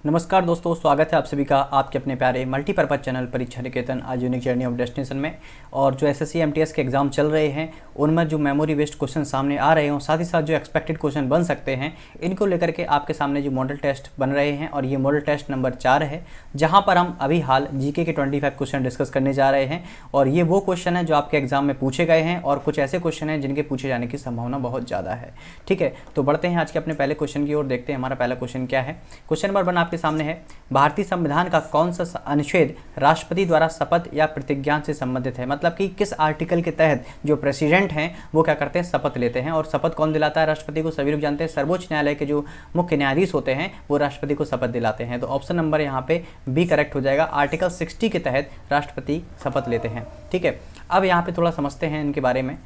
नमस्कार दोस्तों, स्वागत है आप सभी का आपके अपने प्यारे मल्टीपर्पज़ चैनल परीक्षा निकेतन आज यूनिक जर्नी ऑफ डेस्टिनेशन में। और जो एसएससी एमटीएस के एग्जाम चल रहे हैं उनमें जो मेमोरी बेस्ड क्वेश्चन सामने आ रहे हों, साथ ही साथ जो एक्सपेक्टेड क्वेश्चन बन सकते हैं, इनको लेकर के आपके सामने जो मॉडल टेस्ट बन रहे हैं। और ये मॉडल टेस्ट नंबर 4 है, जहाँ पर हम अभी हाल जीके के 25 क्वेश्चन डिस्कस करने जा रहे हैं। और ये वो क्वेश्चन है जो आपके एग्जाम में पूछे गए हैं और कुछ ऐसे क्वेश्चन हैं जिनके पूछे जाने की संभावना बहुत ज़्यादा है। ठीक है, तो बढ़ते हैं आज के अपने पहले क्वेश्चन की ओर। देखते हैं हमारा पहला क्वेश्चन क्या है। क्वेश्चन नंबर 1 आपके सामने है, भारतीय संविधान का कौन सा अनुच्छेद राष्ट्रपति द्वारा शपथ या प्रतिज्ञा से संबंधित है। मतलब कि किस आर्टिकल के तहत जो प्रेसिडेंट हैं वो क्या करते हैं, शपथ लेते हैं। और शपथ कौन दिलाता है राष्ट्रपति को, सभी लोग जानते हैं, सर्वोच्च न्यायालय के जो मुख्य न्यायाधीश होते हैं वो राष्ट्रपति को शपथ दिलाते हैं। तो ऑप्शन नंबर यहाँ पे बी करेक्ट हो जाएगा। आर्टिकल 60 के तहत राष्ट्रपति शपथ लेते हैं। ठीक है, अब यहाँ पे थोड़ा समझते हैं इनके बारे में।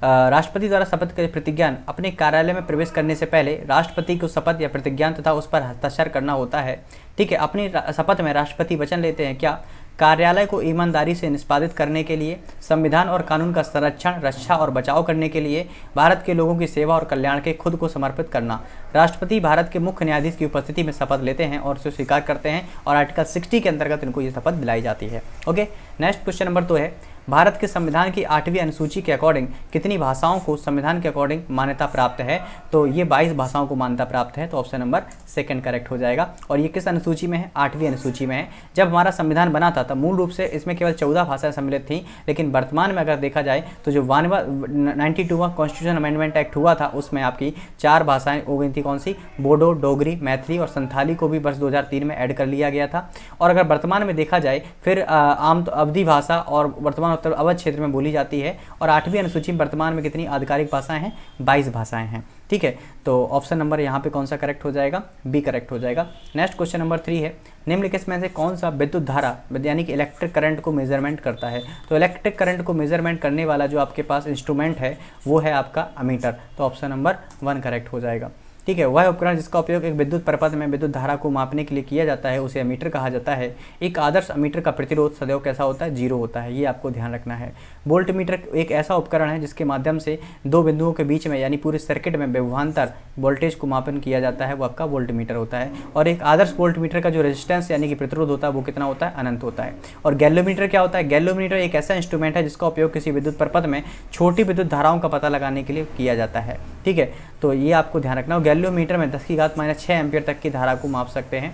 राष्ट्रपति द्वारा शपथ के प्रतिज्ञान अपने कार्यालय में प्रवेश करने से पहले राष्ट्रपति को शपथ या प्रतिज्ञान तथा उस पर हस्ताक्षर करना होता है। ठीक है, अपनी शपथ में राष्ट्रपति वचन लेते हैं क्या, कार्यालय को ईमानदारी से निष्पादित करने के लिए, संविधान और कानून का संरक्षण, रक्षा और बचाव करने के लिए, भारत के लोगों की सेवा और कल्याण के खुद को समर्पित करना। राष्ट्रपति भारत के मुख्य न्यायाधीश की उपस्थिति में शपथ लेते हैं और उसे स्वीकार करते हैं और आर्टिकल 60 के अंतर्गत इनको ये शपथ दिलाई जाती है। ओके, नेक्स्ट क्वेश्चन नंबर 2 है, भारत के संविधान की 8वीं अनुसूची के अकॉर्डिंग कितनी भाषाओं को संविधान के अकॉर्डिंग मान्यता प्राप्त है। तो ये 22 भाषाओं को मान्यता प्राप्त है। तो ऑप्शन नंबर 2 करेक्ट हो जाएगा। और ये किस अनुसूची में है, 8वीं अनुसूची में है। जब हमारा संविधान बना था तब मूल रूप से इसमें केवल 14 भाषाएं सम्मिलित थी, लेकिन वर्तमान में अगर देखा जाए तो जो 92वां कॉन्स्टिट्यूशन अमेंडमेंट एक्ट हुआ था उसमें आपकी 4 भाषाएं हो गई थी। कौन सी, बोडो, डोगरी, मैथिली और संथाली को भी वर्ष 2003 में ऐड कर लिया गया था। और अगर वर्तमान में देखा जाए फिर आम तो अवधी भाषा और वर्तमान उत्तर अवध क्षेत्र में बोली जाती है। और 8वीं अनुसूची में वर्तमान में कितनी आधिकारिक भाषाएं हैं, 22 भाषाएं हैं। ठीक है, तो ऑप्शन नंबर यहाँ पे कौन सा करेक्ट हो जाएगा, बी करेक्ट हो जाएगा। नेक्स्ट क्वेश्चन नंबर 3 है, निम्नलिखित में से कौन सा विद्युत धारा यानी कि इलेक्ट्रिक करंट को मेजरमेंट करता है। तो इलेक्ट्रिक करंट को मेजरमेंट करने वाला जो आपके पास इंस्ट्रूमेंट है वो है आपका अमीटर। तो ऑप्शन नंबर 1 करेक्ट हो जाएगा। ठीक है, वह उपकरण जिसका उपयोग एक विद्युत परिपथ में विद्युत धारा को मापने के लिए किया जाता है उसे अमीटर कहा जाता है। एक आदर्श अमीटर का प्रतिरोध सदैव कैसा होता है, 0 होता है। ये आपको ध्यान रखना है। वोल्ट मीटर एक ऐसा उपकरण है जिसके माध्यम से दो बिंदुओं के बीच में यानी पूरे सर्किट में विभवांतर वोल्टेज को मापन किया जाता है, वो आपका वोल्ट मीटर होता है। और एक आदर्श वोल्ट मीटर का जो रेजिस्टेंस यानी कि प्रतिरोध होता है वो कितना होता है, अनंत होता है। और गैल्वेमीटर क्या होता है, गैल्वेमीटर एक ऐसा इंस्ट्रूमेंट है जिसका उपयोग किसी विद्युत परिपथ में छोटी विद्युत धाराओं का पता लगाने के लिए किया जाता है। ठीक है, तो ये आपको ध्यान रखना। गैल्वेमीटर में 10⁻⁶ एम्पियर तक की धारा को माप सकते हैं।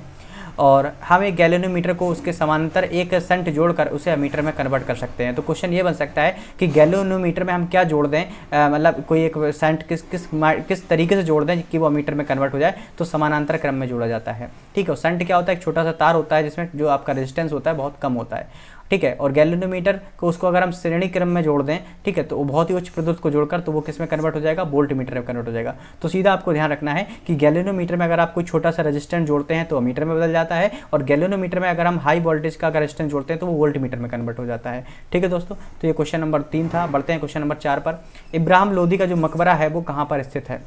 और हम एक गैल्वेनोमीटर को उसके समानांतर एक शंट जोड़कर उसे अमीटर में कन्वर्ट कर सकते हैं। तो क्वेश्चन ये बन सकता है कि गैल्वेनोमीटर में हम क्या जोड़ दें, मतलब कोई एक शंट किस तरीके से जोड़ दें कि वो अमीटर में कन्वर्ट हो जाए। तो समानांतर क्रम में जोड़ा जाता है। ठीक है, शंट क्या होता है, एक छोटा सा तार होता है जिसमें जो आपका रेजिस्टेंस होता है बहुत कम होता है। ठीक है, और गैल्वेनोमीटर को उसको अगर हम श्रेणी क्रम में जोड़ दें, ठीक है, तो वो बहुत ही उच्च प्रतिरोध को जोड़कर तो वो किस में कन्वर्ट हो जाएगा, वोल्ट मीटर में कन्वर्ट हो जाएगा। तो सीधा आपको ध्यान रखना है कि गैल्वेनोमीटर में अगर आप कोई छोटा सा रेजिस्टेंस जोड़ते हैं तो अमीटर में बदल जाता है, और गैल्वेनोमीटर में अगर हम हाई वोल्टेज का रेजिस्टेंस जोड़ते हैं तो वो वोल्ट मीटर में कन्वर्ट हो जाता है। ठीक है दोस्तों, तो ये क्वेश्चन नंबर 3 था। बढ़ते हैं क्वेश्चन नंबर 4 पर। इब्राहिम लोदी का जो मकबरा है वो कहाँ पर स्थित है,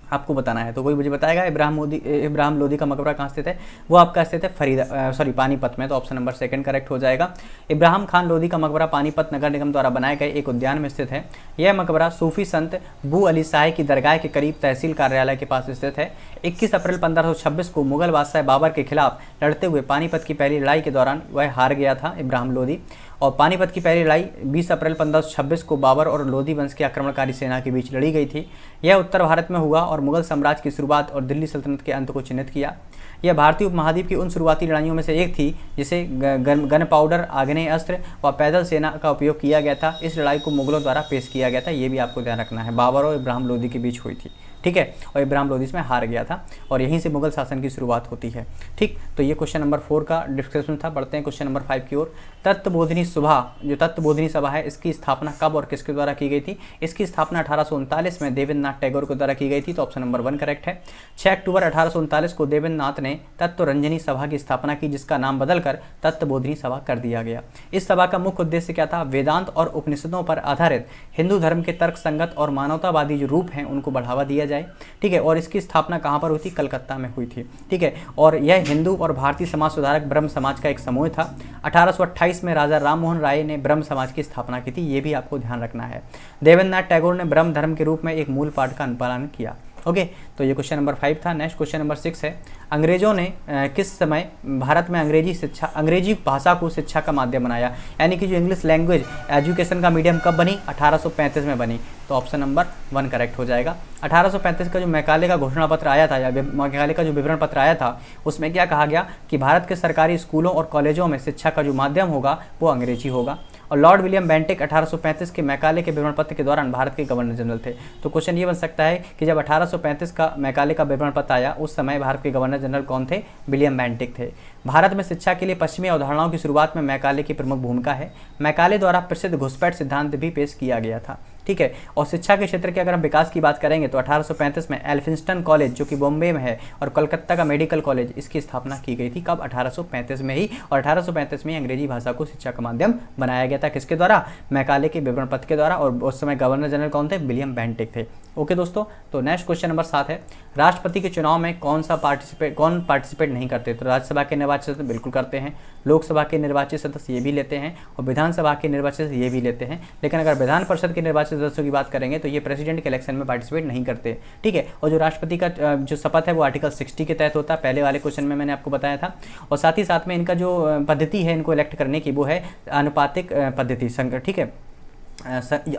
आपको बताना है। तो कोई मुझे बताएगा इब्राहिम लोदी का मकबरा कहाँ स्थित है। वो आपका स्थित है पानीपत में। तो ऑप्शन नंबर 2 करेक्ट हो जाएगा। इब्राहिम खान लोदी का मकबरा पानीपत नगर निगम द्वारा बनाए गए एक उद्यान में स्थित है। यह मकबरा सूफी संत बू अली शाह की दरगाह के करीब तहसील कार्यालय के पास स्थित है। 21 अप्रैल 1526 को मुगल बादशाह बाबर के खिलाफ लड़ते हुए पानीपत की पहली लड़ाई के दौरान वह हार गया था, इब्राहिम लोदी। और पानीपत की पहली लड़ाई 20 अप्रैल 1526 को बाबर और लोदी वंश की आक्रमणकारी सेना के बीच लड़ी गई थी। यह उत्तर भारत में हुआ और मुगल साम्राज्य की शुरुआत और दिल्ली सल्तनत के अंत को चिन्हित किया। यह भारतीय उपमहाद्वीप की उन शुरुआती लड़ाइयों में से एक थी जिसे गन पाउडर, आग्नेय अस्त्र व पैदल सेना का उपयोग किया गया था। इस लड़ाई को मुगलों द्वारा पेश किया गया था। ये भी आपको ध्यान रखना है, बाबर और इब्राहिम लोदी के बीच हुई थी। ठीक है, और इब्राहिम लोदी इसमें हार गया था और यहीं से मुगल शासन की शुरुआत होती है। ठीक, तो ये क्वेश्चन नंबर 4 का डिस्कशन था। बढ़ते हैं क्वेश्चन नंबर 5 की ओर। तत्वबोधिनी सभा, जो तत्वबोधिनी सभा है, इसकी स्थापना कब और किसके द्वारा की गई थी। इसकी स्थापना 1839 में देवेंद्रनाथ टैगोर के द्वारा की गई थी। तो ऑप्शन नंबर 1 करेक्ट है। 6 अक्टूबर 1839 को देवेंद्रनाथ ने तत्वरंजनी सभा की स्थापना की, जिसका नाम बदलकर तत्वबोधिनी सभा कर दिया गया। इस सभा का मुख्य उद्देश्य क्या था, वेदांत और उपनिषदों पर आधारित हिंदू धर्म के तर्क संगत और मानवतावादी जो रूप हैं उनको बढ़ावा दिया जाए। ठीक है, और इसकी स्थापना कहाँ पर हुई थी, कलकत्ता में हुई थी। ठीक है, और यह हिंदू और भारतीय समाज सुधारक ब्रह्म समाज का एक समूह था। 1828 में राजा राम मोहन राय ने ब्रह्म समाज की स्थापना की थी। ये भी आपको ध्यान रखना है। देवेंद्रनाथ टैगोर ने ब्रह्म धर्म के रूप में एक मूल पाठ का अनुपालन किया। ओके, तो ये क्वेश्चन नंबर 5 था। नेक्स्ट क्वेश्चन नंबर 6 है, अंग्रेजों ने किस समय भारत में अंग्रेजी भाषा को शिक्षा का माध्यम बनाया, यानी कि जो इंग्लिश लैंग्वेज एजुकेशन का मीडियम कब बनी, 1835 में बनी। तो ऑप्शन नंबर 1 करेक्ट हो जाएगा। 1835 का जो मैकाले का घोषणा पत्र आया था, या मैकाले का जो विवरण पत्र आया था, उसमें क्या कहा गया कि भारत के सरकारी स्कूलों और कॉलेजों में शिक्षा का जो माध्यम होगा वो अंग्रेजी होगा। और लॉर्ड विलियम बेंटिक 1835 के मैकाले के विवरण पत्र के दौरान भारत के गवर्नर जनरल थे। तो क्वेश्चन ये बन सकता है कि जब 1835 का मैकाले का विवरण पत्र आया, उस समय भारत के गवर्नर जनरल कौन थे? विलियम बेंटिक थे। भारत में शिक्षा के लिए पश्चिमी अवधारणाओं की शुरुआत में मैकाले की प्रमुख भूमिका है। मैकाले द्वारा प्रसिद्ध घुसपैठ सिद्धांत भी पेश किया गया था, ठीक है। और शिक्षा के क्षेत्र के अगर हम विकास की बात करेंगे तो 1835 में एल्फिंस्टन कॉलेज जो कि बॉम्बे में है और कलकत्ता का मेडिकल कॉलेज, इसकी स्थापना की गई थी। कब? 1835 में ही। और 1835 में अंग्रेजी भाषा को शिक्षा का माध्यम बनाया गया था। किसके द्वारा? मैकाले के विवरण पत्र के द्वारा। और उस समय गवर्नर जनरल कौन थे? विलियम बेंटिक थे। ओके दोस्तों, तो नेक्स्ट क्वेश्चन नंबर 7 है, राष्ट्रपति के चुनाव में कौन पार्टिसिपेट नहीं करते? तो राज्यसभा के निर्वाचित सदस्य बिल्कुल करते हैं, लोकसभा के निर्वाचित सदस्य ये भी लेते हैं, और विधानसभा के निर्वाचित सदस्य ये भी लेते हैं। लेकिन अगर विधान परिषद के निर्वाचित सदस्यों की बात करेंगे तो ये प्रेसिडेंट के इलेक्शन में पार्टिसिपेट नहीं करते, ठीक है। और जो राष्ट्रपति का जो शपथ है वो आर्टिकल 60 के तहत होता है, पहले वाले क्वेश्चन में मैंने आपको बताया था। और साथ ही साथ में इनका जो पद्धति है इनको इलेक्ट करने की, वो है आनुपातिक पद्धति, ठीक है,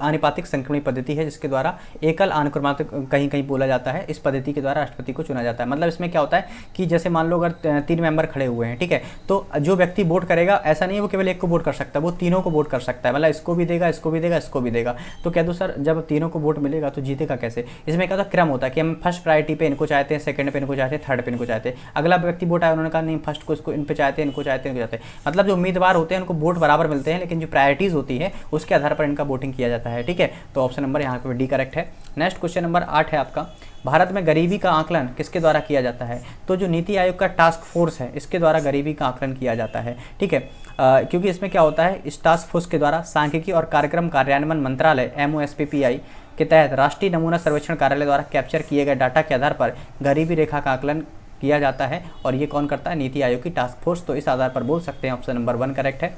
आनुपातिक संक्रमणी पद्धति है, जिसके द्वारा एकल अनुक्रमात्मक कहीं कहीं बोला जाता है, इस पद्धति के द्वारा राष्ट्रपति को चुना जाता है। मतलब इसमें क्या होता है कि जैसे मान लो अगर 3 मेंबर खड़े हुए हैं, ठीक है, तो जो व्यक्ति वोट करेगा, ऐसा नहीं है वो केवल एक को वोट कर सकता है, वो तीनों को वोट कर सकता है। मतलब इसको भी देगा, इसको भी देगा, इसको भी देगा। तो कह दो सर जब तीनों को वोट मिलेगा तो जीतेगा कैसे? इसमें क्या होता है, क्रम होता है कि हम फर्स्ट प्रायोरिटी पे इनको चाहते हैं, सेकंड पे इनको चाहते हैं, थर्ड पे इनको चाहते हैं। अगला व्यक्ति वोट आया, उन्होंने कहा नहीं फर्स्ट को इसको इन पे चाहते हैं, इनको चाहते हैं, इनको चाहते हैं। मतलब जो उम्मीदवार होते हैं उनको वोट बराबर मिलते हैं, लेकिन जो प्रायोरिटीज होती है उसके आधार पर इनका वोटिंग किया जाता है, ठीक है। तो ऑप्शन नंबर यहाँ पे डी करेक्ट है। नेक्स्ट क्वेश्चन नंबर 8 है आपका, भारत में गरीबी का आकलन किसके द्वारा किया जाता है? तो जो नीति आयोग का टास्क फोर्स है, इसके द्वारा गरीबी का आकलन किया जाता है, ठीक है। क्योंकि इसमें क्या होता है, इस टास्क फोर्स के द्वारा सांख्यिकी और कार्यक्रम कार्यान्वयन मंत्रालय MOSPPI के तहत राष्ट्रीय नमूना सर्वेक्षण कार्यालय द्वारा कैप्चर किए गए डाटा के आधार पर गरीबी रेखा का आकलन किया जाता है। और ये कौन करता है? नीति आयोग की टास्क फोर्स। तो इस आधार पर बोल सकते हैं ऑप्शन नंबर 1 करेक्ट है,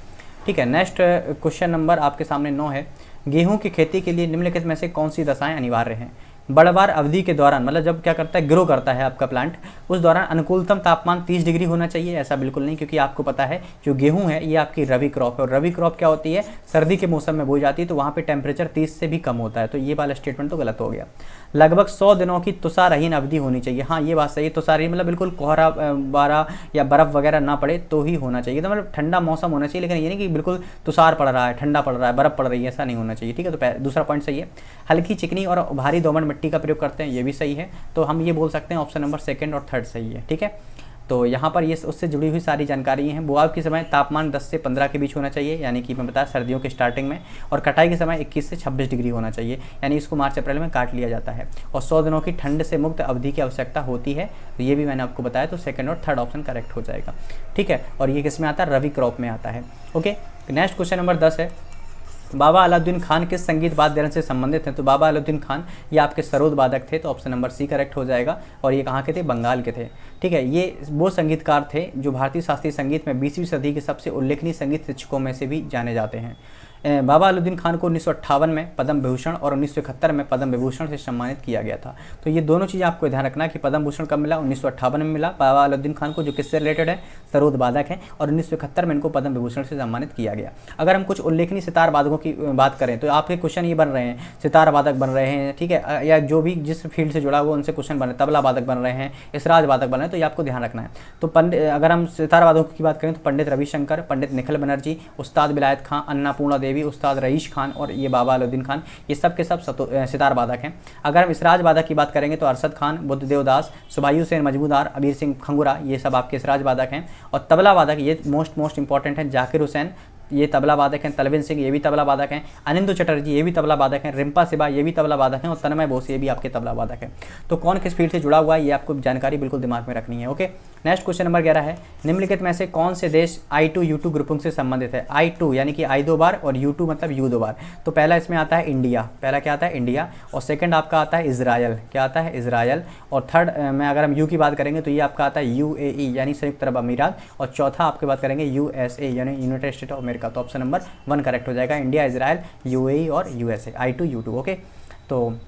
ठीक है। नेक्स्ट क्वेश्चन नंबर आपके सामने 9 है, गेहूं की खेती के लिए निम्नलिखित में से कौन सी दशाएं अनिवार्य हैं? बढ़वार अवधि के दौरान, मतलब जब क्या करता है, ग्रो करता है आपका प्लांट, उस दौरान अनुकूलतम तापमान 30 डिग्री होना चाहिए? ऐसा बिल्कुल नहीं, क्योंकि आपको पता है जो गेहूं है ये आपकी रबी क्रॉप है, और रबी क्रॉप क्या होती है, सर्दी के मौसम में बोई जाती है, तो वहाँ पे टेम्परेचर 30 से भी कम होता है। तो ये वाला स्टेटमेंट तो गलत हो गया। लगभग 100 दिनों की तुषारहीन अवधि होनी चाहिए। हाँ, ये बात सही है, तुषारहीन मतलब बिल्कुल कोहरा बारा या बर्फ वगैरह ना पड़े तो ही होना चाहिए। तो मतलब ठंडा मौसम होना चाहिए, लेकिन ये नहीं कि बिल्कुल तुषार पड़ रहा है, ठंडा पड़ रहा है, बर्फ पड़ रही है, ऐसा नहीं होना चाहिए, ठीक है। तो दूसरा पॉइंट सही है। हल्की, चिकनी और भारी दोमट मिट्टी का प्रयोग करते हैं, ये भी सही है। तो हम ये बोल सकते हैं ऑप्शन नंबर 2 और 3 सही है, ठीक है। तो यहाँ पर ये उससे जुड़ी हुई सारी जानकारी हैं। बुआई के समय तापमान 10 से 15 के बीच होना चाहिए, यानी कि मैं बताया सर्दियों के स्टार्टिंग में। और कटाई के समय 21 से 26 डिग्री होना चाहिए, यानी इसको मार्च अप्रैल में काट लिया जाता है। और 100 दिनों की ठंड से मुक्त अवधि की आवश्यकता होती है, तो ये भी मैंने आपको बताया। तो 2 और 3 ऑप्शन करेक्ट हो जाएगा, ठीक है। और ये किस में आता है? रबी क्रॉप में आता है। ओके, नेक्स्ट क्वेश्चन नंबर 10 है, बाबा अलाउद्दीन खान किस संगीत वाद्य यंत्र से संबंधित हैं? तो बाबा अलाउद्दीन खान ये आपके सरोद वादक थे, तो ऑप्शन नंबर सी करेक्ट हो जाएगा। और ये कहाँ के थे? बंगाल के थे, ठीक है। ये वो संगीतकार थे जो भारतीय शास्त्रीय संगीत में 20वीं सदी के सबसे उल्लेखनीय संगीत शिक्षकों में से भी जाने जाते हैं। बाबा अलाउद्दीन खान को 1958 में पद्म भूषण और 1971 में पद्म विभूषण से सम्मानित किया गया था। तो ये दोनों चीज़ें आपको ध्यान रखना कि पद्म भूषण कब मिला? 1958 में मिला बाबा अलाउद्दीन खान को, जो किससे रिलेटेड है? सरोद वादक है। और 1971 में इनको पद्म विभूषण से सम्मानित किया गया। अगर हम कुछ उल्लेखनीय सितार वादकों की बात करें तो आपके क्वेश्चन ये बन रहे हैं, सितार वादक बन रहे हैं, ठीक है, या जो भी जिस फील्ड से जुड़ा हुआ उनसे क्वेश्चन बन रहे हैं, तबला वादक बन रहे हैं, इसराज वादक बन रहे हैं, तो ये आपको ध्यान रखना है। तो अगर हम सितार वादकों की बात करें तो पंडित रविशंकर, पंडित निखिल बनर्जी, उस्ताद विलायत खां, अन्नपूर्णा देवी, उस्ताद रईस खान और ये बाबा अलाउद्दीन खान, ये सब के सब सितार वादक हैं। अगर हम इसराज वादक की बात करेंगे तो अरशद खान, बुद्धदेव दास, सुभायु सेन मजमूदार, अबीर सिंह खंगुरा, ये सब आपके इसराज वादक हैं। और तबला वादक ये मोस्ट इंपॉर्टेंट है, जाकिर हुसैन ये तबला वादक हैं, तलविंद सिंह ये भी तबला वादक हैं, अनिंदु चटर्जी ये भी तबला वादक हैं, रिम्पा सिबा ये भी तबला वादक हैं, और तन्मय बोस ये भी आपके तबला वादक हैं। तो कौन किस फील्ड से जुड़ा हुआ है ये आपको जानकारी बिल्कुल दिमाग में रखनी है। ओके, नेक्स्ट क्वेश्चन नंबर 11 है, निम्नलिखित में से कौन से देश I2 U2 ग्रुपिंग से संबंधित है? I2 यानी कि I 2 बार और U2 मतलब U 2 बार। तो पहला इसमें आता है इंडिया, पहला क्या आता है? इंडिया। और सेकंड आपका आता है इजराइल, क्या आता है? इजराइल। और थर्ड में अगर हम यू की बात करेंगे तो ये आपका आता है UAE यानी संयुक्त अरब अमीरात। और चौथा आपकी बात करेंगे USA यानी यूनाइटेड स्टेट ऑफ अमेरिका। तो ऑप्शन नंबर 1 करेक्ट हो जाएगा, इंडिया, इजराइल, UAE और USA, I2 U2। ओके, तो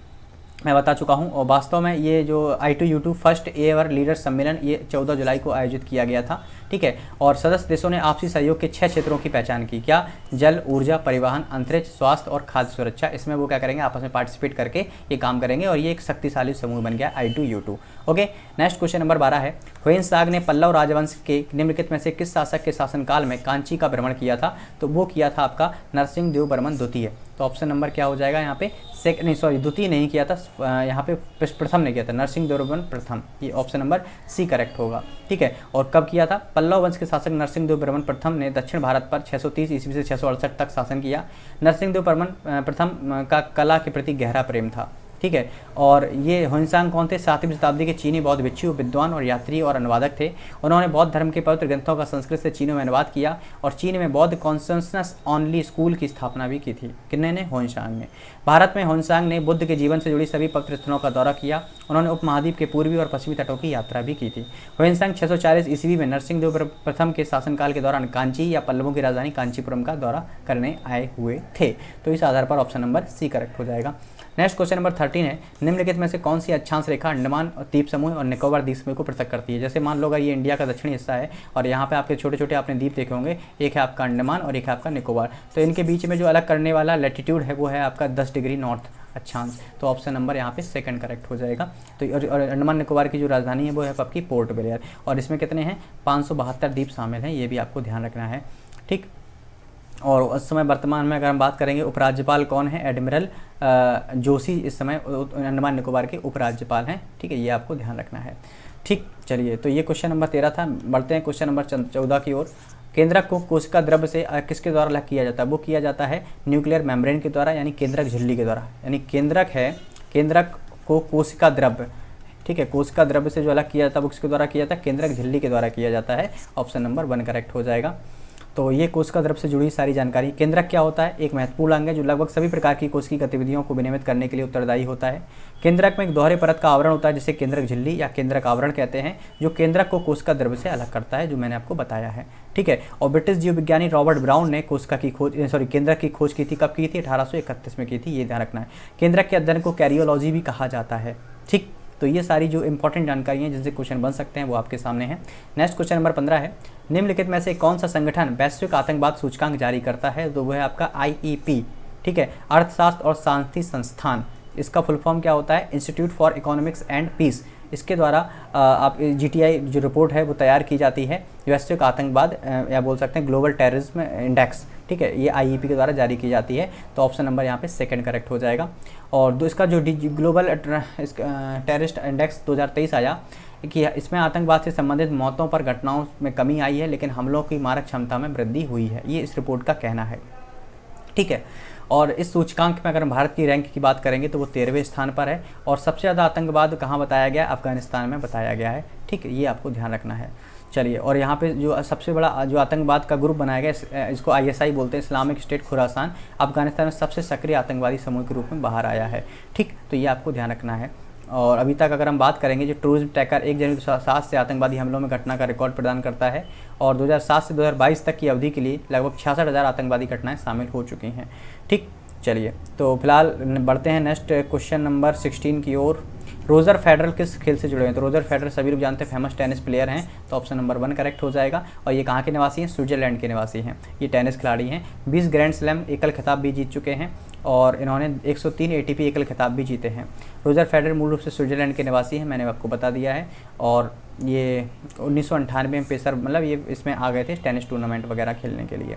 मैं बता चुका हूं। और वास्तव में ये जो I2U2 फर्स्ट एवर लीडर सम्मेलन ये 14 जुलाई को आयोजित किया गया था, ठीक है। और सदस्य देशों ने आपसी सहयोग के 6 क्षेत्रों की पहचान की। क्या? जल, ऊर्जा, परिवहन, अंतरिक्ष, स्वास्थ्य और खाद्य सुरक्षा। इसमें वो क्या करेंगे, आपस में पार्टिसिपेट करके ये काम करेंगे और ये एक शक्तिशाली समूह बन गया I2U2। Okay, next question number 12 है, ह्वेनसांग ने पल्लव राजवंश के निम्नलिखित में से किस शासक के शासनकाल में कांची का भ्रमण किया था? तो वो किया था आपका नरसिंह वर्मन द्वितीय। तो ऑप्शन नंबर क्या हो जाएगा यहाँ पे, द्वितीय नहीं किया था, यहाँ पे प्रथम ने किया था, नरसिंह वर्मन प्रथम। ये ऑप्शन नंबर सी करेक्ट होगा, ठीक है। और कब किया था? पल्लव वंश के शासक नरसिंह वर्मन प्रथम ने दक्षिण भारत पर 630 ईस्वी से 668 तक शासन किया। नरसिंह वर्मन प्रथम का कला के प्रति गहरा प्रेम था, ठीक है। और ये ह्वेनसांग कौन थे? 7वीं शताब्दी के चीनी बौद्ध भिक्षु, विद्वान और यात्री और अनुवादक थे। उन्होंने बौद्ध धर्म के पवित्र ग्रंथों का संस्कृत से चीनी में अनुवाद किया और चीन में बौद्ध कॉन्सेंसस ओनली स्कूल की स्थापना भी की थी। किन्ने ने? ह्वेनसांग ने। भारत में ह्वेनसांग ने बुद्ध के जीवन से जुड़ी सभी पवित्र स्थलों का दौरा किया। उन्होंने उपमहाद्वीप के पूर्वी और पश्चिमी तटों की यात्रा भी की थी। ह्वेनसांग 640 ईस्वी में नरसिंह प्रथम के शासनकाल के दौरान कांची या पल्लवों की राजधानी कांचीपुरम का दौरा करने आए हुए थे। तो इस आधार पर ऑप्शन नंबर सी करेक्ट हो जाएगा। नेक्स्ट क्वेश्चन नंबर 13 है, निम्नलिखित में से कौन सी अक्षांश रेखा अंडमान द्वीप समूह और निकोबार द्वीप समूह को पृथक करती है? जैसे मान लो अगर ये इंडिया का दक्षिणी हिस्सा है और यहाँ पे आपके छोटे छोटे आपने द्वीप देखे होंगे, एक है आपका अंडमान और एक है आपका निकोबार। तो इनके बीच में जो अलग करने वाला लैटिट्यूड है वो है आपका 10 डिग्री नॉर्थ अक्षांश। तो ऑप्शन नंबर यहाँ पे सेकंड करेक्ट हो जाएगा। तो और अंडमान निकोबार की जो राजधानी है वो है आपकी पोर्ट ब्लेयर। और इसमें कितने हैं? 572 द्वीप शामिल हैं, ये भी आपको ध्यान रखना है, ठीक। और उस समय वर्तमान में अगर हम बात करेंगे उपराज्यपाल कौन है? एडमिरल जोशी इस समय अंडमान निकोबार के उपराज्यपाल हैं, ठीक है। ये आपको ध्यान रखना है, ठीक। चलिए, तो ये क्वेश्चन नंबर 13 था। बढ़ते हैं क्वेश्चन नंबर 14 की ओर। केंद्रक को कोशिका द्रव्य से किसके द्वारा अलग किया जाता है? वो किया जाता है न्यूक्लियर मेम्ब्रेन के द्वारा, यानी केंद्रक झिल्ली के द्वारा। यानी केंद्रक को कोशिका द्रव्य, ठीक है, कोशिका द्रव्य से जो अलग किया जाता है वो किसके द्वारा किया जाता है? केंद्रक झिल्ली के द्वारा किया जाता है। ऑप्शन नंबर 1 करेक्ट हो जाएगा। तो ये कोशिका द्रव्य से जुड़ी सारी जानकारी। केंद्रक क्या होता है? एक महत्वपूर्ण अंग है जो लगभग सभी प्रकार की कोशिकीय गतिविधियों को विनियमित करने के लिए उत्तरदायी होता है। केंद्रक में एक दोहरे परत का आवरण होता है जिसे केंद्रक झिल्ली या केंद्रक आवरण कहते हैं, जो केंद्रक को कोशिका द्रव्य से अलग करता है, जो मैंने आपको बताया है, ठीक है। और ब्रिटिश जीव विज्ञानी रॉबर्ट ब्राउन ने केंद्रक की खोज की थी। कब की थी? 1831 में की थी, ये ध्यान रखना है। केंद्रक के अध्ययन को कैरियोलॉजी भी कहा जाता है, ठीक। तो ये सारी जो इंपॉर्टेंट जानकारी हैं जिनसे क्वेश्चन बन सकते हैं वो आपके सामने है। नेक्स्ट क्वेश्चन नंबर 15 है, निम्नलिखित में से कौन सा संगठन वैश्विक आतंकवाद सूचकांक जारी करता है? तो वो है आपका IEP, ठीक है, अर्थशास्त्र और शांति संस्थान। इसका फुल फॉर्म क्या होता है? Institute for economics and peace. इसके द्वारा आप GTI जो रिपोर्ट है वो तैयार की जाती है। वैश्विक आतंकवाद या बोल सकते हैं ग्लोबल टेररिज्म इंडेक्स, ठीक है, ये IEP के द्वारा जारी की जाती है। तो ऑप्शन नंबर यहाँ पे सेकंड करेक्ट हो जाएगा। और इसका जो ग्लोबल टेररिस्ट इंडेक्स 2023 आया कि इसमें आतंकवाद से संबंधित मौतों पर घटनाओं में कमी आई है, लेकिन हमलों की मारक क्षमता में वृद्धि हुई है, ये इस रिपोर्ट का कहना है, ठीक है। और इस सूचकांक में अगर हम भारत की रैंक की बात करेंगे तो वो 13वें स्थान पर है। और सबसे ज़्यादा आतंकवाद कहाँ बताया गया? अफगानिस्तान में बताया गया है, ठीक है, ये आपको ध्यान रखना है। चलिए, और यहाँ पे जो सबसे बड़ा जो आतंकवाद का ग्रुप बनाया गया इसको ISI बोलते हैं, इस्लामिक स्टेट खुरासान, अफगानिस्तान में सबसे सक्रिय आतंकवादी समूह के रूप में बाहर आया है, ठीक। तो ये आपको ध्यान रखना है। और अभी तक अगर हम बात करेंगे जो टूरिज्म टैकर 1 जनवरी 2007 से आतंकवादी हमलों में घटना का रिकॉर्ड प्रदान करता है। और 2007 से 2022 तक की अवधि के लिए लगभग 66,000 आतंकवादी घटनाएं शामिल हो चुकी हैं, ठीक। चलिए, तो फिलहाल बढ़ते हैं नेक्स्ट क्वेश्चन नंबर 16 की ओर। रोजर फेडरल किस खेल से जुड़े हैं? तो रोजर फेडरल सभी लोग जानते हैं फेमस टेनिस प्लेयर हैं। तो ऑप्शन नंबर 1 करेक्ट हो जाएगा। और ये कहाँ के निवासी हैं? स्विट्जरलैंड के निवासी हैं। ये टेनिस खिलाड़ी हैं, 20 ग्रैंड स्लैम एकल खिताब भी जीत चुके हैं और इन्होंने 103 ATP एकल खिताब भी जीते हैं। रोजर फेडरल मूल रूप से स्विट्जरलैंड के निवासी हैं, मैंने आपको बता दिया है। और ये 1998 में पेसर मतलब ये इसमें आ गए थे टेनिस टूर्नामेंट वगैरह खेलने के लिए।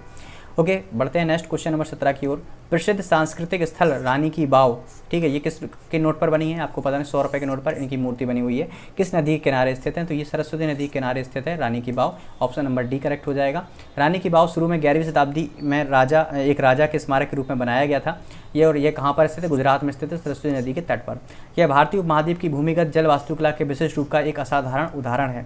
ओके, बढ़ते हैं नेक्स्ट क्वेश्चन नंबर 17 की ओर। प्रसिद्ध सांस्कृतिक स्थल रानी की बाव, ठीक है, ये किस के नोट पर बनी है? आपको पता नहीं, 100 रुपये के नोट पर इनकी मूर्ति बनी हुई है। किस नदी के किनारे स्थित है? तो ये सरस्वती नदी के किनारे स्थित है रानी की बाव। ऑप्शन नंबर डी करेक्ट हो जाएगा। रानी की बाव शुरू में 11वीं शताब्दी में एक राजा के स्मारक के रूप में बनाया गया था। ये कहाँ पर स्थित है? गुजरात में स्थित है, सरस्वती नदी के तट पर। यह भारतीय उपमहाद्वीप की भूमिगत जल वास्तुकला के विशिष्ट रूप का एक असाधारण उदाहरण है।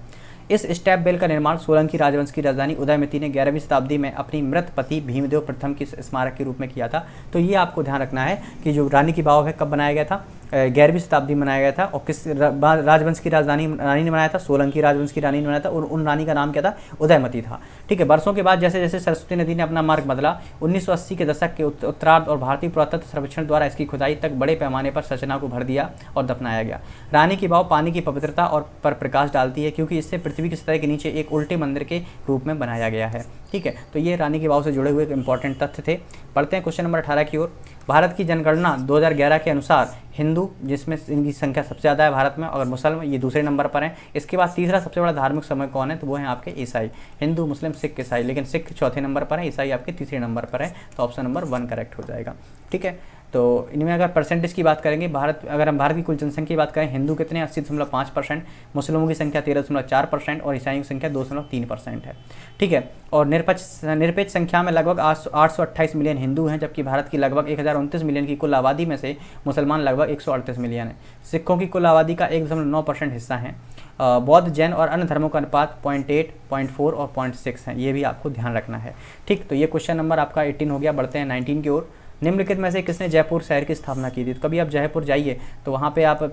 इस स्टेप बेल का निर्माण सोलंकी राजवंश की राजधानी उदयमती ने 11वीं शताब्दी में अपनी मृत पति भीमदेव प्रथम के स्मारक के रूप में किया था। तो ये आपको ध्यान रखना है कि जो रानी की बाव है कब बनाया गया था? 11वीं शताब्दी में बनाया गया था। और किस राजवंश की राजधानी रानी ने बनाया था? सोलंकी राजवंश की रानी ने बनाया था, और उन रानी का नाम क्या था? उदयमती था। ठीक है, वर्षों के बाद जैसे जैसे सरस्वती नदी ने अपना मार्ग बदला, 1980 के दशक के उत्तरार्ध और भारतीय पुरातत्व सर्वेक्षण द्वारा इसकी खुदाई तक बड़े पैमाने पर संरचना को भर दिया और दफनाया गया। रानी की वाव पानी की पवित्रता और पर प्रकाश डालती है, क्योंकि इससे पृथ्वी की सतह के नीचे एक उल्टे मंदिर के रूप में बनाया गया है। ठीक है, तो ये रानी की वाव से जुड़े हुए इंपॉर्टेंट तथ्य थे। पढ़ते हैं क्वेश्चन नंबर 18 की ओर। भारत की जनगणना 2011 के अनुसार हिंदू, जिसमें इनकी संख्या सबसे ज़्यादा है भारत में, और मुसलमान ये दूसरे नंबर पर हैं। इसके बाद तीसरा सबसे बड़ा धार्मिक समूह कौन है? तो वो है आपके ईसाई। हिंदू, मुस्लिम, सिख, ईसाई, लेकिन सिख चौथे नंबर पर है, ईसाई आपके तीसरे नंबर पर है। तो ऑप्शन नंबर 1 करेक्ट हो जाएगा। ठीक है, तो इनमें अगर परसेंटेज की बात करेंगे, अगर हम भारत की कुल जनसंख्या की बात करें, हिंदू कितने 80.5%, मुस्लिमों की संख्या 13.4% और ईसाइयों की संख्या 2.3% है। ठीक है, और निरपेक्ष संख्या में लगभग 828 मिलियन हिंदू हैं, जबकि भारत की लगभग 1029 मिलियन की कुल आबादी में से मुसलमान लगभग 138 मिलियन है। सिखों की कुल आबादी का 1.9% हिस्सा है। बौद्ध, जैन और अन्य धर्मों का अनुपात 0.8, 0.4 और 0.6 है। ये भी आपको ध्यान रखना है। ठीक, तो ये क्वेश्चन नंबर आपका 18 हो गया। बढ़ते हैं 19 की ओर। निम्नलिखित में से किसने जयपुर शहर की स्थापना की थी? तो कभी आप जयपुर जाइए तो वहाँ पे आप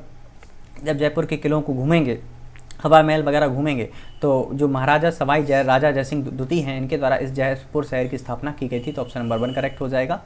जब जयपुर के किलों को घूमेंगे, हवा महल वगैरह घूमेंगे, तो जो महाराजा सवाई राजा जयसिंह द्वितीय हैं, इनके द्वारा इस जयपुर शहर की स्थापना की गई थी। तो ऑप्शन नंबर 1 करेक्ट हो जाएगा।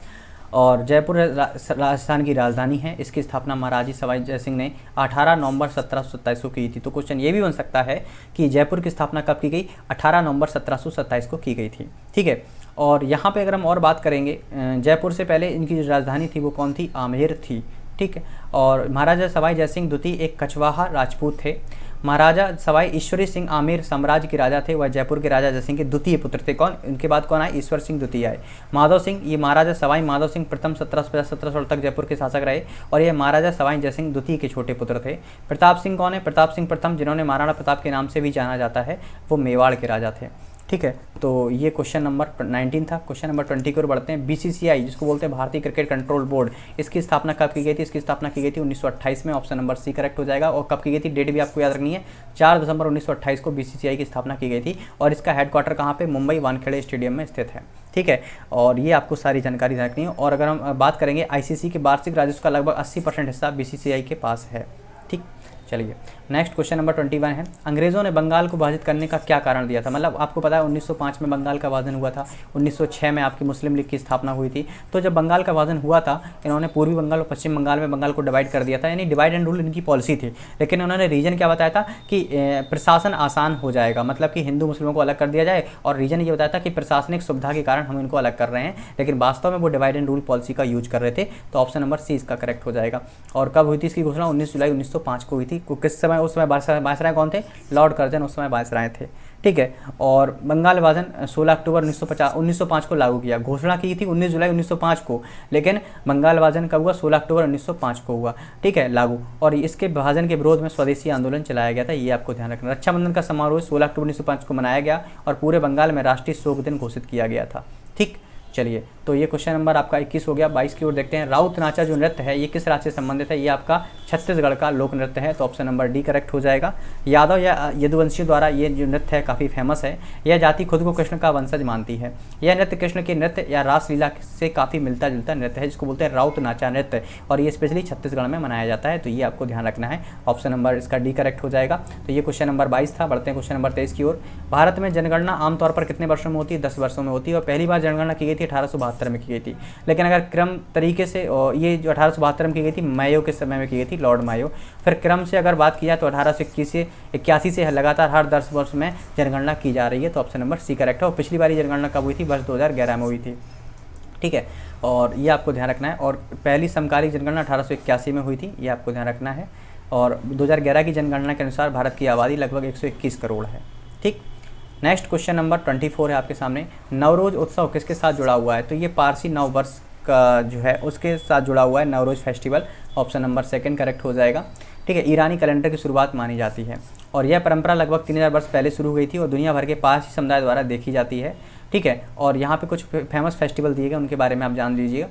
और जयपुर राजस्थान की राजधानी है। इसकी स्थापना महाराजा सवाई जयसिंह ने 18 नवंबर 1727 को की थी। तो क्वेश्चन ये भी बन सकता है कि जयपुर की स्थापना कब की गई? 18 नवंबर 1727 को की गई थी। ठीक है, और यहाँ पे अगर हम और बात करेंगे, जयपुर से पहले इनकी जो राजधानी थी वो कौन थी? आमेर थी। ठीक है, और महाराजा सवाई जयसिंह द्वितीय एक कछवाहा राजपूत थे। महाराजा सवाई ईश्वरी सिंह आमेर साम्राज्य के राजा थे। वह जयपुर के राजा जयसिंह के द्वितीय पुत्र थे। कौन? इनके बाद कौन आए? ईश्वर सिंह द्वितीय आए। माधव सिंह, ये महाराजा सवाई माधव सिंह प्रथम 1750-1716 तक जयपुर के शासक रहे, और ये महाराजा सवाई जयसिंह द्वितीय के छोटे पुत्र थे। प्रताप सिंह कौन है? प्रताप सिंह प्रथम, जिन्होंने महाराणा प्रताप के नाम से भी जाना जाता है, वो मेवाड़ के राजा थे। ठीक है, तो ये क्वेश्चन नंबर 19 था। क्वेश्चन नंबर 20 की ओर बढ़ते हैं। बीसीसीआई, जिसको बोलते हैं भारतीय क्रिकेट कंट्रोल बोर्ड, इसकी स्थापना कब की गई थी? इसकी स्थापना की गई थी 1928 में। ऑप्शन नंबर सी करेक्ट हो जाएगा। और कब की गई थी? डेट भी आपको याद रखनी है। 4 दिसंबर 1928 को बीसीसीआई की स्थापना की गई थी, और इसका हेडक्वार्टर कहाँ पे? मुंबई वानखेड़े स्टेडियम में स्थित है। ठीक है, और ये आपको सारी जानकारी रखनी है। और अगर हम बात करेंगे आईसीसी के वार्षिक राजस्व का लगभग 80% हिस्सा बीसीसीआई के पास है। ठीक, चलिए नेक्स्ट क्वेश्चन नंबर 21 है। अंग्रेज़ों ने बंगाल को विभाजित करने का क्या कारण दिया था? मतलब आपको पता है 1905 में बंगाल का विभाजन हुआ था, 1906 में आपकी मुस्लिम लीग की स्थापना हुई थी। तो जब बंगाल का विभाजन हुआ था, इन्होंने पूर्वी बंगाल और पश्चिम बंगाल में बंगाल को डिवाइड कर दिया था, यानी डिवाइड एंड रूल इनकी पॉलिसी थी। लेकिन उन्होंने रीजन क्या बताया था कि प्रशासन आसान हो जाएगा, मतलब कि हिंदू मुस्लिमों को अलग कर दिया जाए, और रीजन ये बताया था कि प्रशासनिक सुविधा के कारण हम इनको अलग कर रहे हैं, लेकिन वास्तव में वो डिवाइड एंड रूल पॉलिसी का यूज कर रहे थे। तो ऑप्शन नंबर सी इसका करेक्ट हो जाएगा। और कब हुई थी इसकी घोषणा? 19 जुलाई 1905 को हुई थी। किस समय? उस समय वायसराय कौन थे? लॉर्ड कर्जन उस समय वायसराय थे। ठीक है, और बंगाल विभाजन 16 अक्टूबर 1905 को लागू किया। घोषणा की थी 19 जुलाई 1905 को, लेकिन बंगाल विभाजन कब हुआ? 16 अक्टूबर 1905 को हुआ। ठीक है, लागू। और इसके विभाजन के विरोध में स्वदेशी आंदोलन चलाया गया था, ये आपको ध्यान रखना। रक्षाबंधन का समारोह 16 अक्टूबर 1905 को मनाया गया, और पूरे बंगाल में राष्ट्रीय शोक दिन घोषित किया गया था। ठीक, चलिए तो ये क्वेश्चन नंबर आपका 21 हो गया। 22 की ओर देखते हैं। राउत नाचा जो नृत्य है, ये किस राज्य से संबंधित है? ये आपका छत्तीसगढ़ का लोक नृत्य है। तो ऑप्शन नंबर डी करेक्ट हो जाएगा। यादव या यदुवंशियों द्वारा ये जो नृत्य है काफ़ी फेमस है। यह जाति खुद को कृष्ण का वंशज मानती है। यह नृत्य कृष्ण के नृत्य या रासलीला से काफ़ी मिलता जुलता नृत्य है, जिसको बोलते हैं राउत नाचा नृत्य, और ये स्पेशली छत्तीसगढ़ में मनाया जाता है। तो ये आपको ध्यान रखना है। ऑप्शन नंबर इसका डी करेक्ट हो जाएगा। तो ये क्वेश्चन नंबर 22 था। बढ़ते हैं क्वेश्चन नंबर 23 की ओर। भारत में जनगणना आमतौर पर कितने वर्षों में होती है? 10 वर्षों में होती है, और पहली बार जनगणना की गई थी 1872 में की गई थी। लेकिन अगर क्रम तरीके से, ये जो 1872 में की गई थी मायो के समय में की गई थी, लॉर्ड मायो। फिर क्रम से अगर बात की जाए तो 1881 से लगातार हर 10 वर्ष में जनगणना की जा रही है। तो ऑप्शन नंबर सी करेक्ट है। और पिछली बारी जनगणना कब हुई थी? वर्ष 2011 में हुई थी। ठीक है, और ये आपको ध्यान रखना है। और पहली समकालीन जनगणना 1881 में हुई थी, ये आपको ध्यान रखना है। और 2011 की जनगणना के अनुसार भारत की आबादी लगभग 121 करोड़ है। ठीक, नेक्स्ट क्वेश्चन नंबर 24 है आपके सामने। नवरोज उत्सव किसके साथ जुड़ा हुआ है? तो ये पारसी नव वर्ष का जो है उसके साथ जुड़ा हुआ है, Navroz festival. Option number second correct हो जाएगा। ठीक है, ईरानी कैलेंडर की शुरुआत मानी जाती है, और यह परंपरा लगभग 3000 वर्ष पहले शुरू हुई थी, और दुनिया भर के पारसी समुदाय द्वारा देखी जाती है। ठीक है, और यहाँ पे कुछ फेमस फेस्टिवल दिए गए, उनके बारे में आप जान लीजिएगा।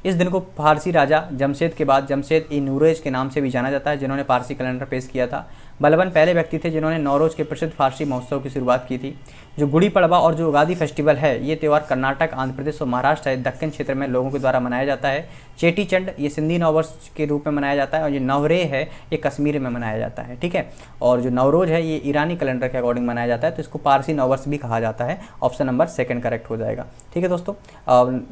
इस दिन को फारसी राजा जमशेद के बाद जमशेद-ई-नूरेज के नाम से भी जाना जाता है, जिन्होंने पारसी कैलेंडर पेश किया था। बलबन पहले व्यक्ति थे जिन्होंने नौरोज के प्रसिद्ध फारसी महोत्सव की शुरुआत की थी। जो गुड़ी पड़वा और जो उगादी फेस्टिवल है, ये त्यौहार कर्नाटक, आंध्र प्रदेश और महाराष्ट्र सहित दक्षिण क्षेत्र में लोगों के द्वारा मनाया जाता है। चेटी चंड ये सिंधी नववर्ष के रूप में मनाया जाता है, और जो नवरे है ये कश्मीर में मनाया जाता है, ठीक है। और जो नवरोज है ये ईरानी कैलेंडर के अकॉर्डिंग मनाया जाता है, तो इसको पारसी नववर्ष भी कहा जाता है। ऑप्शन नंबर सेकंड करेक्ट हो जाएगा, ठीक है दोस्तों।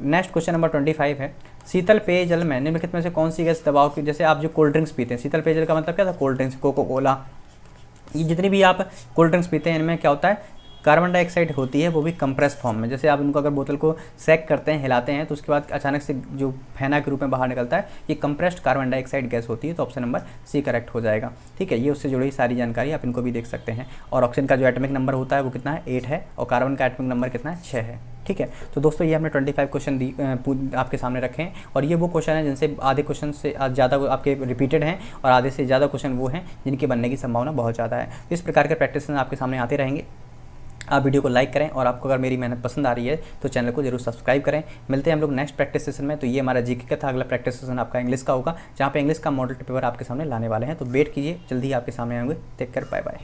नेक्स्ट क्वेश्चन नंबर 25 है, शीतल पेयजल में निम्नलिखित में से कौन सी गैस दबाव की, जैसे आप जो कोल्ड ड्रिंक्स पीते हैं, शीतल पेयजल का मतलब क्या था, कोल्ड ड्रिंक्स, कोको कोला, ये जितनी भी आप कोल्ड ड्रिंक्स पीते हैं इनमें क्या होता है, कार्बन डाइऑक्साइड होती है, वो भी कंप्रेस फॉर्म में। जैसे आप इनको अगर बोतल को सेक करते हैं, हिलाते हैं, तो उसके बाद अचानक से जो फेना के रूप में बाहर निकलता है, ये कंप्रेस्ड कार्बन डाइऑक्साइड गैस होती है। तो ऑप्शन नंबर सी करेक्ट हो जाएगा, ठीक है। ये उससे जुड़ी सारी जानकारी आप इनको भी देख सकते हैं। और ऑक्सीजन का जो एटॉमिक नंबर होता है वो कितना है, 8 है, और कार्बन का एटॉमिक नंबर कितना है, 6 है, ठीक है। तो दोस्तों ये हमने 25 क्वेश्चन आपके सामने रखे हैं, और ये वो क्वेश्चन हैं जिनसे आधे क्वेश्चन से ज़्यादा आपके रिपीटेड हैं, और आधे से ज़्यादा क्वेश्चन वो हैं जिनके बनने की संभावना बहुत ज़्यादा है। इस प्रकार के प्रैक्टिस आपके सामने आते रहेंगे। आप वीडियो को लाइक करें, और आपको अगर मेरी मेहनत पसंद आ रही है तो चैनल को जरूर सब्सक्राइब करें। मिलते हैं हम लोग नेक्स्ट प्रैक्टिस सेशन में। तो ये हमारा जीके का था, अगला प्रैक्टिस सेशन आपका इंग्लिश का होगा, जहाँ पे इंग्लिश का मॉडल पेपर आपके सामने लाने वाले हैं। तो वेट कीजिए, जल्दी ही आपके सामने आएंगे। Take care, bye bye.